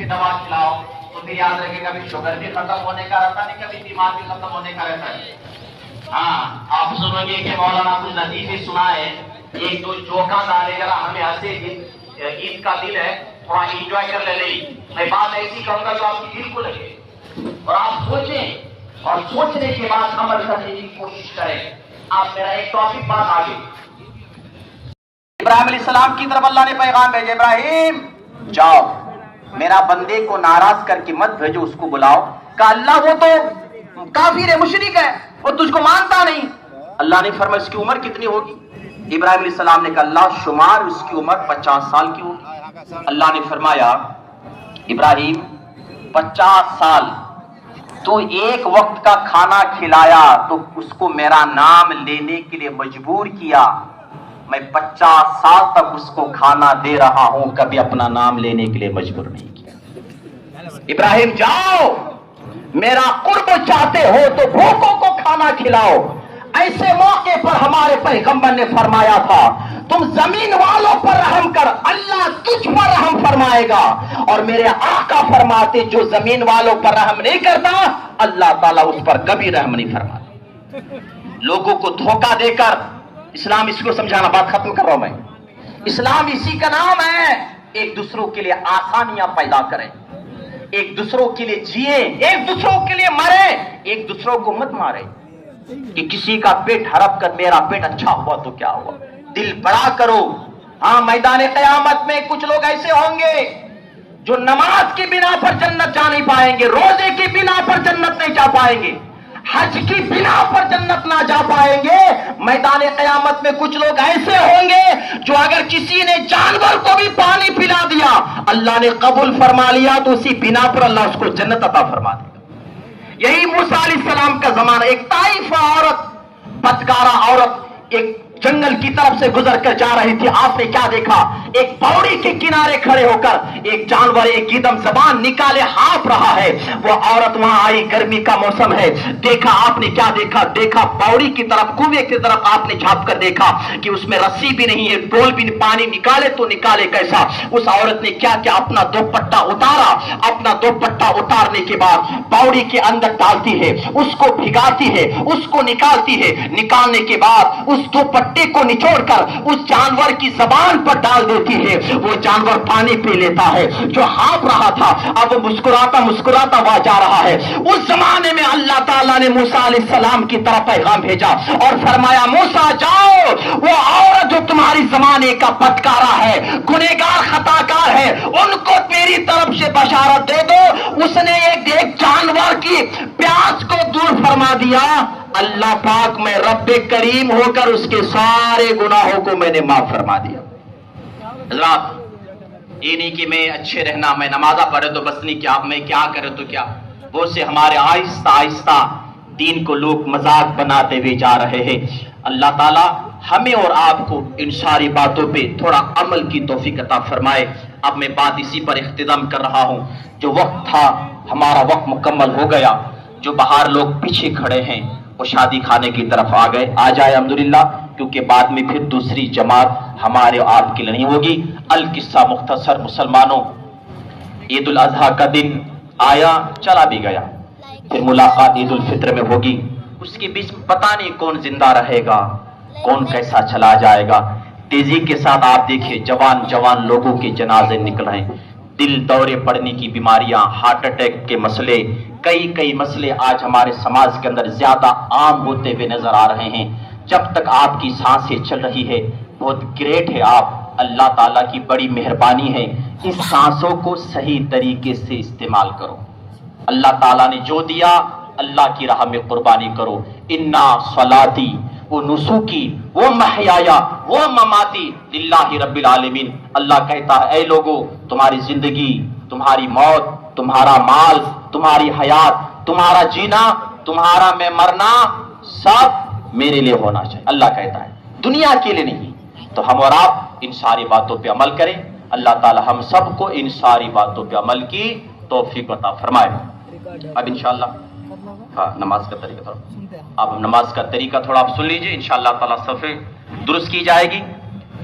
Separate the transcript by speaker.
Speaker 1: کی دوا کھلاؤ تو پھر یاد رکھے کبھی شوگر بھی ختم ہونے کا رہتا نہیں، کبھی بیمار بھی ختم ہونے کا رہتا ہے. ہاں آپ سنو گے کہ مولانا کچھ لطیفے سنائے، ایک دو جوکا ڈالے ذرا ہمیں ہنسے، عید کا دن ہے تھوڑا انجوائے کر لے. میں بات ایسی کہوں گا جو آپ کی دل کو لگے اور آپ سوچیں اور سوچنے کے بعد عمل کرنے کی کوشش کریں. آپ میرا ایک ٹاپک بات آگے. ابراہیم علیہ السلام کی طرف اللہ نے پیغام بھیجا، ابراہیم جاؤ میرا بندے کو ناراض کر کے مت بھیجو، اس کو بلاؤ. کہ اللہ وہ تو کافر ہے، مشرک ہے، وہ تجھ کو مانتا نہیں. اللہ نے فرمایا اس کی عمر کتنی ہوگی؟ ابراہیم علیہ السلام نے کہا اللہ شمار اس کی عمر 50 سال کی ہوگی. اللہ نے فرمایا ابراہیم 50 سال تو ایک وقت کا کھانا کھلایا تو اس کو میرا نام لینے کے لیے مجبور کیا، میں 50 سال تک اس کو کھانا دے رہا ہوں، کبھی اپنا نام لینے کے لیے مجبور نہیں کیا. ابراہیم جاؤ میرا قرب چاہتے ہو تو بھوکوں کو کھانا کھلاؤ. ایسے موقع پر ہمارے پیغمبر نے فرمایا تھا تم زمین والوں پر رحم کر، اللہ تجھ پر رحم فرمائے گا. اور میرے آقا فرماتے جو زمین والوں پر رحم نہیں کرتا اللہ تعالیٰ اس پر کبھی رحم نہیں فرماتا. لوگوں کو دھوکہ دے کر اسلام، اس کو سمجھانا، بات ختم کر رہا ہوں میں. اسلام اسی کا نام ہے ایک دوسروں کے لیے آسانیاں پیدا کریں، ایک دوسروں کے لیے جیے، ایک دوسروں کے لیے مرے، ایک دوسروں کو مت مارے. کہ کسی کا پیٹ ہڑپ کر میرا پیٹ اچھا ہوا تو کیا ہوا، دل بڑا کرو. ہاں میدان قیامت میں کچھ لوگ ایسے ہوں گے جو نماز کی بنا پر جنت جا نہیں پائیں گے، روزے کی بنا پر جنت نہیں جا پائیں گے، حج کی بنا پر جنت نہ جا پائیں گے. میدان قیامت میں کچھ لوگ ایسے ہوں گے جو اگر کسی نے جانور کو بھی پانی پلا دیا اللہ نے قبول فرما لیا تو اسی بنا پر اللہ اس کو جنت عطا فرما دے. یہی موسیٰ علیہ السلام کا زمانہ، ایک طائفہ عورت، بدکارہ عورت ایک جنگل کی طرف سے گزر کر جا رہی تھی. آپ نے کیا دیکھا؟ ایک پوڑی کے کنارے کھڑے ہو کر ایک جانور، ایک گیدم زبان نکالے ہانپ رہا ہے. وہ عورت وہاں آئی، گرمی کا موسم ہے، دیکھا. آپ نے کیا دیکھا؟ دیکھا پوڑی کی طرف، کنویں کی طرف آپ نے جھانک کر دیکھا کہ اس میں رسی بھی نہیں ہے، ڈول بھی نہیں، پانی نکالے تو نکالے کیسا. اس عورت نے کیا کیا؟ اپنا دوپٹہ اتارا. اپنا دوپٹہ اتارنے کے بعد پوڑی کے اندر ڈالتی ہے، اس کو بھگاتی ہے، اس کو نکالتی ہے. نکالنے کے بعد اس دوپٹے کو نچوڑ کر اس جانور کی زبان پر ڈال دیتی ہے. وہ جانور پانی پی لیتا ہے. جو ہانپ رہا تھا اب وہ مسکراتا مسکراتا وہاں جا رہا ہے. اس زمانے میں اللہ تعالیٰ نے موسیٰ علیہ السلام کی طرف پیغام بھیجا اور فرمایا موسیٰ جاؤ، وہ عورت جو تمہاری زمانے کا بدکارہ ہے، گنہگار، خطا کار ہے، ان کو میری طرف سے بشارت دے دو. اس نے ایک جانور کی پیاس کو دور فرما دیا. اللہ پاک میں رب کریم ہو کر اس کے سارے گناہوں کو میں نے معاف فرما دیا. حضرات یہ نہیں کہ میں اچھے رہنا، میں نمازہ پڑھے تو بس نہیں، کیا میں کیا کرے تو کیا. وہ سے ہمارے آہستہ آہستہ دین کو لوگ مذاق بناتے ہوئے جا رہے ہیں. اللہ تعالیٰ ہمیں اور آپ کو ان ساری باتوں پہ تھوڑا عمل کی توفیق عطا فرمائے. اب میں بات اسی پر اختتام کر رہا ہوں. جو وقت تھا ہمارا وقت مکمل ہو گیا. جو باہر لوگ پیچھے کھڑے ہیں وہ شادی خانے کی طرف آ گئے، آ جائے الحمدللہ، کیونکہ بعد میں پھر دوسری جماعت ہمارے آپ کے لیے نہیں ہوگی. القصہ مختصر مسلمانوں، عید الاضحیٰ کا دن آیا چلا بھی گیا، پھر ملاقات عید الفطر میں ہوگی. اس کے بیچ پتہ نہیں کون زندہ رہے گا، کون کیسا چلا جائے گا. تیزی کے ساتھ آپ دیکھیں جوان لوگوں کے جنازے نکل رہے ہیں. دل دورے پڑنے کی بیماریاں، ہارٹ اٹیک کے مسئلے، کئی مسئلے آج ہمارے سماج کے اندر زیادہ عام ہوتے ہوئے نظر آ رہے ہیں. جب تک آپ کی سانسیں چل رہی ہے بہت گریٹ ہے آپ، اللہ تعالیٰ کی بڑی مہربانی ہے. اس سانسوں کو صحیح طریقے سے استعمال کرو. اللہ تعالیٰ نے جو دیا اللہ کی راہ میں قربانی کرو. انا صلاتی و نسوکی و محیایا و مماتی للہ رب العالمین. اللہ کہتا ہے اے لوگو، تمہاری زندگی، تمہاری موت، تمہارا مال، تمہاری حیات، تمہارا جینا، تمہارا میں مرنا سب میرے لیے ہونا چاہیے. اللہ کہتا ہے دنیا کے لیے نہیں. تو ہم اور آپ ان ساری باتوں پہ عمل کریں. اللہ تعالی ہم سب کو ان ساری باتوں پہ عمل کی توفیق عطا فرمائے. اب انشاءاللہ نماز کا طریقہ تھوڑا آپ سن لیجئے. انشاءاللہ تعالی صفحے درست کی جائے گی.